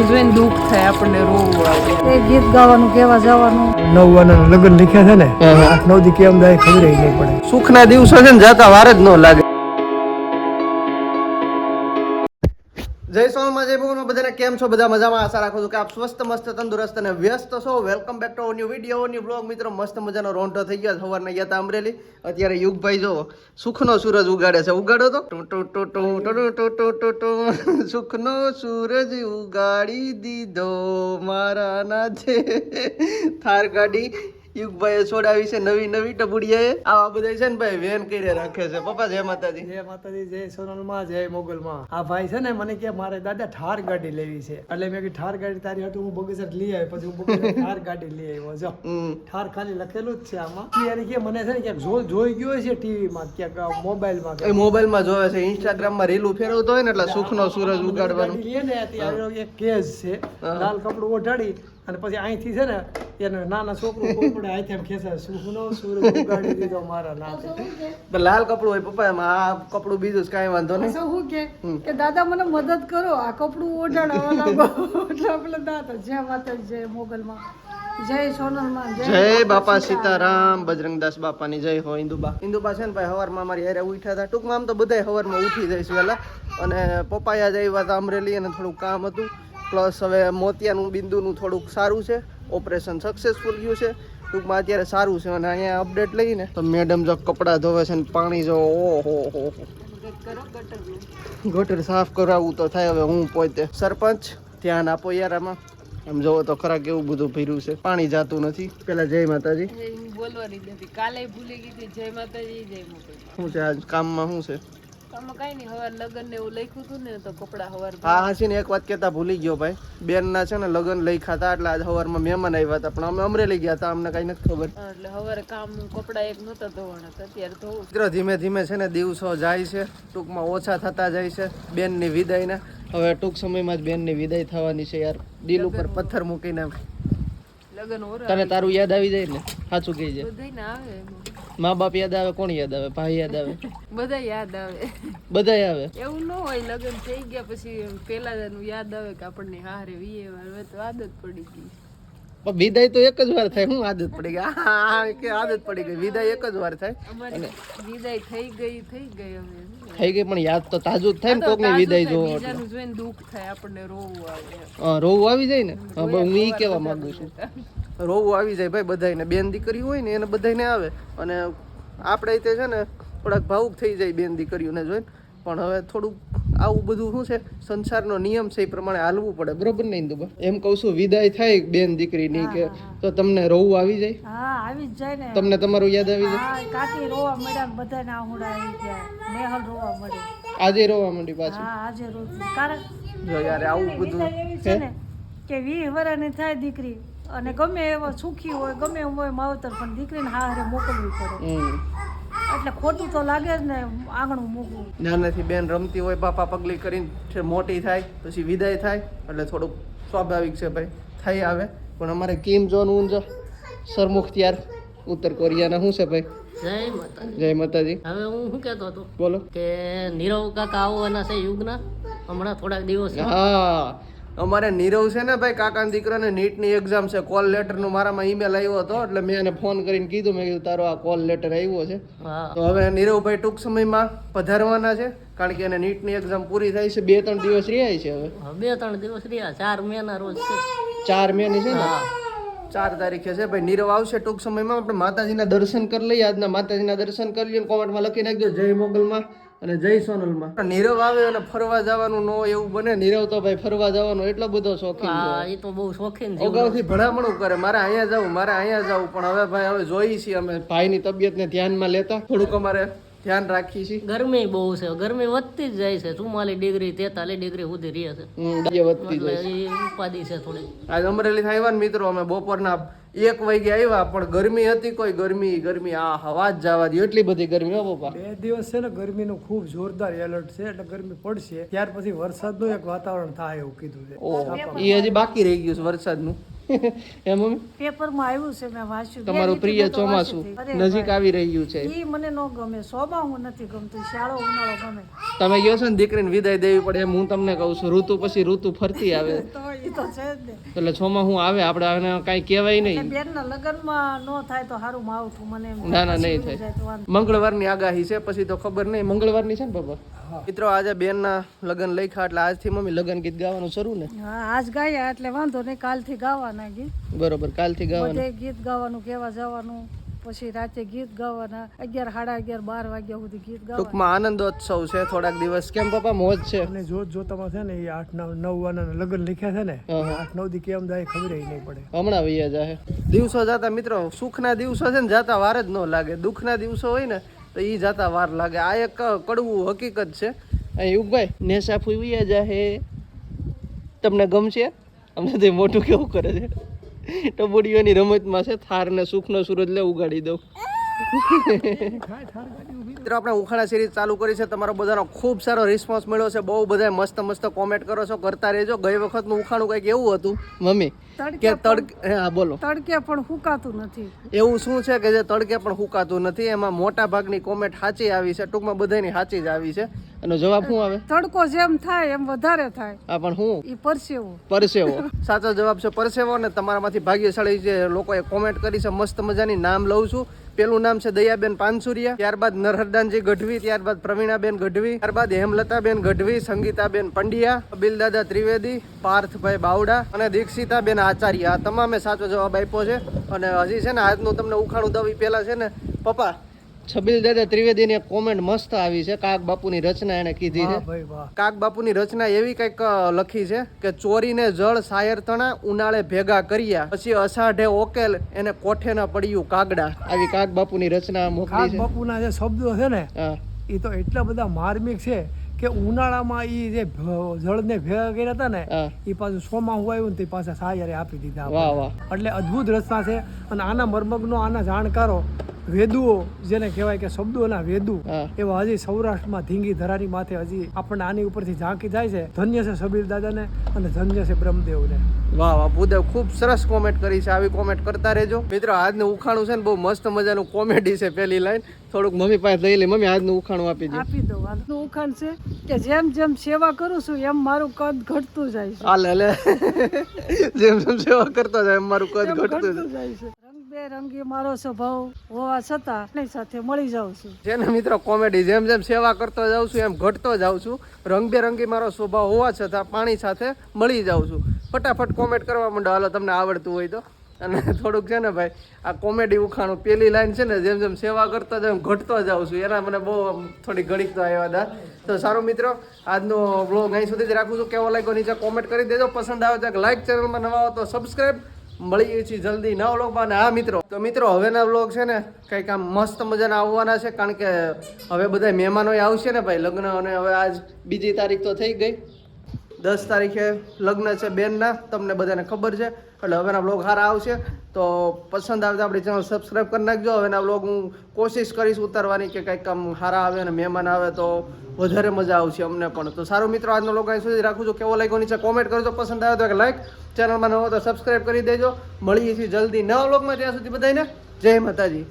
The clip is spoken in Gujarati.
જોઈને દુઃખ થાય, આપણને રોવું આવે. એ ગીત ગાવાનું કેવા જવાનું. 9 વાના લગ્ન લખ્યા છે ને 8-9 દી કેમ જાય ખબર નહીં પડે. સુખના દિવસો છે ને જાતા વાર જ ન લાગે. જય સોમમાં જય ભગવાન બધાને કેમ છો? બધા મજામાં? આશા રાખું છું કે આપ સ્વસ્થ મસ્ત તંદુરસ્ત અને વ્યસ્ત છો. Welcome back to new video new blog. મિત્રો મસ્ત મજાનો રોંઢો થઈ ગયો. સવારના ગયા હતા અમરેલી. અત્યારે યુગભાઈ જો સુખનો સૂરજ ઉગાડે છે. ઉગાડો તો સુખનો સૂરજ ઉગાડી દીધો મારા નાથે. થાર ગાડી યુગભાઈ છોડાવી છે નવી નવી ટબુડિયાએ. આવા બધા છે ને ભાઈ વેન કરી રાખે છે. પપ્પા જય માતાજી. જય માતાજી, જય સોનલમાં, જય મોગલમાં. આ ભાઈ છે ને મને કે મારે દાદા ઠાર ગાડી લેવી છે. એટલે મેં કીધું ઠાર ગાડી તારી હતું હું બગીચા લઈ આવ્યો. પછી હું બગીચા ઠાર ગાડી લઈ આવ્યો. જો ઠાર ખાલી લખેલું જ છે આમાં. ત્યારે કે મને છે ને ક્યાંક જોઈ ગયો છે ટીવી માં, ક્યાંક મોબાઈલમાં. એ મોબાઈલમાં જોવે છે, ઇન્સ્ટાગ્રામમાં રીલું ફેરવતો હોય ને એટલે સુખનો સૂરજ ઉગાડવાનું. લે ને ત્યારે એક કેસ છે, લાલ કપડું ઓઢાડી અને પછી અહીંથી છે ને એને નાના છોકરું કોઈ પણ અહીંથી આમ ખેંચે, સુખનો સૂરજ ઉગાડી દીધો મારા નાથે. લાલ કપડું હોય પપ્પા, એમાં આ કપડું બીજું જ કાંઈ વાંધો નહીં. શું કે દાદા મને મદદ કરો, આ કપડું ઓઢાડવા લાગો. એટલે આપણે દાદા જય માતાજી, જય મોગલમાં, જય સોનલમાં, જય બાપા સીતારામ, બજરંગદાસ બાપાની જય હો. ઇન્દુબા છે ને ભાઈ સવારમાં મારી હારે ઉઠ્યા હતા. ટૂંકમાં આમ તો બધા સવારમાં ઉઠી જઈશ વહેલા. અને પપ્પાયા જ આવ્યા હતા અમરેલી અને થોડું કામ હતું. પ્લસ હવે મોતિયાનું બિંદુનું થોડુંક સારું છે, ઓપરેશન સક્સેસફુલ ગયું છે. ટૂંકમાં અત્યારે સારું છે. અને અહીંયા અપડેટ લઈને તો મેડમ જો કપડાં ધોવે છે ને પાણી જો ઓહો ગટર સાફ કરાવવું તો થાય. હવે હું પોતે સરપંચ ધ્યાન આપો યાર આમાં. આમ જોવો તો ખરા કેવું બધું ભર્યું છે, પાણી જાતું નથી. પેલા જય માતાજી બોલવાની નથી, કાલે ભૂલી ગઈ હતી. જય માતાજી, જય મોગલ. શું છે આજ કામમાં? શું છે આમાં કઈ નહીં, હવાર લગન ને એવું લખ્યું હતું ને તો કપડા હવાર. હા હાસી ને એક વાત કેતા ભૂલી ગયો ભાઈ. બેન ના છે ને લગન લઈ ખાતા એટલે આજ સવારમાં મહેમાન આવ્યા હતા, પણ અમે અમરેલી ગયા હતા, અમને કઈ નથી ખબર. એટલે હવારે કામ કપડા એક નહોતા ધોવાના, અત્યારે ધોવું. મિત્રો ધીમે ધીમે છે ને દિવસો જાય છે, ટૂંકમાં ઓછા થતા જાય છે બેન ની વિદાયના. હવે ટૂંક સમયમાં જ બેન ની વિદાય થવાની છે યાર. દિલ ઉપર પથ્થર મૂકીને લગન તને તારું યાદ આવી જાય ને? સાચું કહી જાય. બધાને આવે, મા બાપ યાદ આવે? કોણ યાદ આવે? ભાઈ યાદ આવે? બધા યાદ આવે. બધા આવે. એવું ન હોય, લગન થઈ ગયા પછી પેલા યાદ આવે કે આપણને હારે વીએ હવે તો આદત પડી ગઈ. પણ વિદાય તો એક જ વાર થાય. હું આદત પડી ગઈ? હા કે આદત પડી ગઈ? વિદાય એક જ વાર થાય. અમારી વિદાય થઈ ગઈ હવે થઈ ગઈ પણ યાદ તો તાજું જ થાય ને. કોકની વિદાય જોવો બીજાનું જોઈને દુઃખ થાય, આપણને રોવું આવે. હા રોવું આવી જાય ને. હું ઈ કહેવા માંગુ છું, રોવું આવી જાય ભાઈ બધાને. બેન દીકરી હોય ને એને બધાને આવે. અને આપણે તે છે ને થોડાક ભાવુક થઈ જાય બેન દીકરીઓને જોઈને. પણ હવે થોડુંક આવું બધું શું છે, સંસારનો નિયમ છે એ પ્રમાણે હાલવું પડે. બરોબર ને ઇન્દુબા? એમ કહું છું વિદાય થાય બેન દીકરીની કે તો તમને રોવું આવી જાય? હા આવી જ જાય ને. તમને તમારું યાદ આવી જાય? હા કાકી રોવા મળ્યા, બધાને આહુડા આવી ગયા. મેહલ રોવા મળી, આજે રોવા માંડી પાછું. હા આજે રોતી. કારણ જો યાર આવું બધું એવી છે ને કે 20 વર્ષની થાય દીકરી અને ગમે એવો સુખી હોય, ગમે એમ હોય માવતર, પણ દીકરીને હારે મોકલવી પડે. એટલે ખોટું તો લાગે જ ને આંગણું મૂકવું. નાનેથી બેન રમતી હોય, બાપા પગલી કરીને મોટી થાય પછી વિદાય થાય એટલે થોડુંક સ્વાભાવિક છે ભાઈ, થઈ આવે. પણ અમારે કિમ જોન ઊંઝ સરમુખ ત્યાર ઉત્તર કોરિયાના શું છે ભાઈ? જય માતાજી. જય માતાજી. હવે હું શું કહેતો હતો બોલો કે નીરવ કાકા આવવાના છે યુગના હમણાં થોડાક દિવસ. હા અમારે નીરવ છે ને ભાઈ, કાકાના દીકરાને નીટની એક્ઝામ છે. કોલ લેટરનું મારામાં ઈમેલ આવ્યો હતો એટલે મેં એને ફોન કરીને કીધું, મેં કીધું તારો આ કોલ લેટર આવ્યો છે. તો હવે નીરવભાઈ ટૂંક સમયમાં પધારવાના છે, કારણ કે એને નીટની એક્ઝામ પૂરી થાય છે. 2-3 દિવસ રહ્યા છે. હવે 2-3 દિવસ રહ્યા, 4 મે ના રોજ છે. 4 મે ની છે ને, 4 તારીખે છે ભાઈ. નીરવ આવશે ટૂંક સમયમાં. આપણે માતાજીના દર્શન કરી લઈએ. આજના માતાજીના દર્શન કરી લઈએ. કોમેન્ટમાં લખી નાખજો જય મોગલમાં અને જય સોનલમાં. નીરવ આવે અને ફરવા જવાનું ન હોય એવું બને. નીરવ તો ભાઈ ફરવા જવાનો એટલો બધો શોખીન છે. એ તો બહુ શોખીન છે. અગાઉથી ભણામણું કરે, મારે અહીંયા જવું, મારે અહીંયા જવું. પણ હવે ભાઈ હવે જોઈએ છીએ અમે ભાઈની તબિયતને ધ્યાનમાં લેતા થોડુંક અમારે ધ્યાન રાખીએ છીએ. ગરમી બહુ છે, ગરમી વધતી જ જાય છે. 44 ડિગ્રી 43 ડિગ્રી સુધી રહે છે. વધતી જાય છે. ઉપાધિ છે થોડી. આજ અમરેલી થી આવ્યા ને મિત્રો, અમે બપોરના 1 વાગે આવ્યા, પણ ગરમી હતી. કોઈ ગરમી આ હવા જ જવા દે એટલી બધી ગરમી. હો પપ્પા 2 દિવસ છે ને ગરમીનું ખૂબ જોરદાર એલર્ટ છે. એટલે ગરમી પડશે ત્યાર પછી વરસાદનું એક વાતાવરણ થાય એવું કીધું છે. એ હજી બાકી રહી ગયું છે વરસાદનું. એમ મમ્મી પેપરમાં આવ્યું છે, મેં વાંચ્યું. તમારું પ્રિય ચોમાસું નજીક આવી રહ્યું છે. ઈ મને ન ગમે, સોમાં નથી ગમતું, શાળો ઉનાળો ગમે. તમે ગયો છો ને દીકરીને વિદાય દેવી પડે એમ હું તમને કહું છું. ઋતુ પછી ઋતુ ફરતી આવે. તો એ તો છે જ ને. એટલે 6 માં હું આવે આપણે આને કાંઈ કહેવાય એટલે નહીં. બેનના લગ્નમાં નો થાય તો સારું માવઠું મને એમ ના, ના, નહીં પછી થાય. જાય તો વાંધો. મંગળવારની આગાહી છે, પછી તો ખબર નહીં. મંગળવારની છે ને પપ્પા? મિત્રો આજે બેનના લગ્ન લખ્યા એટલે આજથી મમ્મી લગ્ન ગીત ગાવાનું શરૂ ને? હા આજ ગાયા એટલે વાંધો નહીં, કાલથી ગાવાના ગીત. બરોબર, કાલથી ગાવાનું. બધે ગીત ગાવાનું, કેવા જવાનું, પછી રાતે ગીત ગાવાના, 11, સાડા 11, 12 વાગ્યા સુધી ગીત ગાવાના. ટૂંકમાં આનંદોત્સવ છે થોડાક દિવસ. કેમ પપ્પા, મોજ છે? અને જોતામાં છે ને એ 8-9 વાના લગ્ન લખ્યા છે ને, 8-9 દી કેમ જાય ખબર નહીં પડે. હમણાં વૈયા જાહે. દિવસો જાતા મિત્રો, સુખના દિવસો છે ને જાતા વાર જ ન લાગે. દુઃખના દિવસો હોય ને તો એ જાતા વાર લાગે. આ એક કડવું હકીકત છે. અહીં યુગભાઈ નેસા ફૂઈ વૈયા જાહે. તમને ગમશે? અમને તો મોટું કેવું કરે છે. ટબુડીઓની રમતમાં છે. થાર ને સુખનો સૂરજ લે ઉગાડી દઉં. મિત્રો આપણે ઉખાણા સિરીઝ ચાલુ કરી છે. તમારો બધાનો ખૂબ સારો રિસ્પોન્સ મળ્યો છે. બહુ બધા મસ્ત મસ્ત કોમેન્ટ કરો છો, કરતા રહેજો. ગઈ વખતનું ઉખાણું કંઈક એવું હતું મમ્મી કે તડકે, હા બોલો, તડકે પણ હુકાતું નથી. એવું શું છે કે જે તડકે પણ હુકાતું નથી? એમાં મોટા ભાગની કોમેન્ટ સાચી આવી છે. ટૂંકમાં બધાની સાચી જ આવી છે. એનો જવાબ શું આવે? તડકો જેમ થાય એમ વધારે થાય. હા પણ હું ઈ પરસેવો. પરસેવો. સાચો જવાબ છે પરસેવો. ને તમારામાંથી ભાગ્યશાળી જે લોકોએ કોમેન્ટ કરી છે મસ્ત મજાની, નામ લઉં છું. પેલું નામ છે દયાબેન પાનસુરિયા, ત્યારબાદ નરહરદાનજી ગઢવી, ત્યારબાદ પ્રવીણાબેન ગઢવી, ત્યારબાદ હેમલતાબેન ગઢવી, સંગીતાબેન પંડ્યા, કબીલદાદા ત્રિવેદી, પાર્થભાઈ બાવડા અને દીક્ષિતાબેન આચાર્ય. આ તમામે સાચો જવાબ આપ્યો છે. અને હજી છે ને આજનું તમને ઉખાણું દઉં પહેલા છે ને પપ્પા, છબીલ દાદા ત્રિવેદીની એક કોમેન્ટ મસ્ત આવી છે. કાક બાપુની રચના એને કીધી છે. ભાઈ વાહ. કાક બાપુની રચના એવી કંઈક લખી છે કે ચોરીને જળ સાયર તણા ઉનાળે ભેગા કર્યા, પછી અષાઢે ઓકેલ એને કોઠે ના પડ્યું કાગડા. આવી કાક બાપુની રચના મોકલી ખાસ છે. બાપુના જે શબ્દો છે ને હા, એ તો એટલા બધા માર્મિક છે કે ઉનાળામાં એ જે જળને ભેગા કર્યા હતા ને હા. એ પાછું સોમાહું આવ્યું ને તે પાછા સાયરે આપી દીધા વાહ આપણને. વાહ. એટલે અદ્ભુત રચના છે. અને આના મર્મજ્ઞો, આના જાણકારો, વેદુઓ જેને કહેવાય કે શબ્દોના વેદુ, હા. એવા હજી સૌરાષ્ટ્રમાં ધીંગી ધરાની માથે હજી આપણને આની ઉપરથી ઝાંકી જાય છે. ધન્ય છે સબીર દાદાને અને ધન્ય છે બ્રહ્મદેવને. વાહ વાહ. ભૂદેવ ખૂબ સરસ કોમેન્ટ કરી છે. આવી કોમેન્ટ કરતા રહેજો મિત્રો. આજનું ઉખાણું છે ને બહુ મસ્ત મજાનું કોમેડી છે. પહેલી લાઈન થોડુંક મમ્મી પાસે લઈ લે. મમ્મી આજનું ઉખાણું આપી દો. આપી દો. આજનું ઉખાણ છે કે જેમ જેમ સેવા કરું છું એમ મારું કદ ઘટતું જાય છે. હાલે લે. જેમ જેમ સેવા કરતો જાય એમ મારું કદ ઘટતું ઘટતું જાય છે. રંગબેરંગી મારો સ્વભાવ હોવા છતાં આપણી સાથે મળી જાઉં છું. છે ને મિત્રો કોમેડી. જેમ જેમ સેવા કરતો જાઉં છું એમ ઘટતો જાઉં છું. રંગબેરંગી મારો સ્વભાવ હોવા છતાં પાણી સાથે મળી જાઉં છું. ફટાફટ કોમેન્ટ કરવા માંડો હાલો, તમને આવડતું હોય તો. અને થોડુંક છે ને ભાઈ આ કોમેડી ઉખાણું પહેલી લાઈન છે ને જેમ જેમ સેવા કરતો જાઉં ઘટતો જાઉં છું, એના મને બહુ થોડી ઘડીક તો આવ્યા હતા. તો સારું મિત્રો, આજનો બ્લોગ અહીં સુધી જ રાખું છું. કેવો લાગ્યો નીચે કોમેન્ટ કરી દેજો. પસંદ આવે તો લાઈક, ચેનલમાં નવા હો તો સબસ્ક્રાઈબ. મળીએ છીએ જલ્દી નવા વ્લોગમાં. અને હા મિત્રો, તો મિત્રો હવેના વ્લોગ છે ને કંઈક આમ મસ્ત મજાના આવવાના છે. કારણ કે હવે બધા મહેમાનો આવશે ને ભાઈ લગ્ન. અને હવે આજ 2જી તારીખ તો થઈ ગઈ, 10 તારીખે લગ્ન છે બેનના, તમને બધાને ખબર છે. એટલે હવેના વ્લોગ સારા આવશે. તો પસંદ આવે તો આપણી ચેનલ સબસ્ક્રાઈબ કરી નાખજો. હવેના વ્લોગ હું કોશિશ કરીશ ઉતારવાની કે કંઈક આમ સારા આવે અને મહેમાન આવે તો વધારે મજા આવશે અમને પણ. તો સારું મિત્રો, આજનો વ્લોગ અહીં સુધી રાખું છું. કેવો લાગ્યો નીચે કોમેન્ટ કરજો. પસંદ આવે તો લાઈક, ચેનલમાં ન હોય તો સબસ્ક્રાઈબ કરી દેજો. મળીએ છીએ જલ્દી નવા વ્લોગમાં. ત્યાં સુધી બધાને જય માતાજી.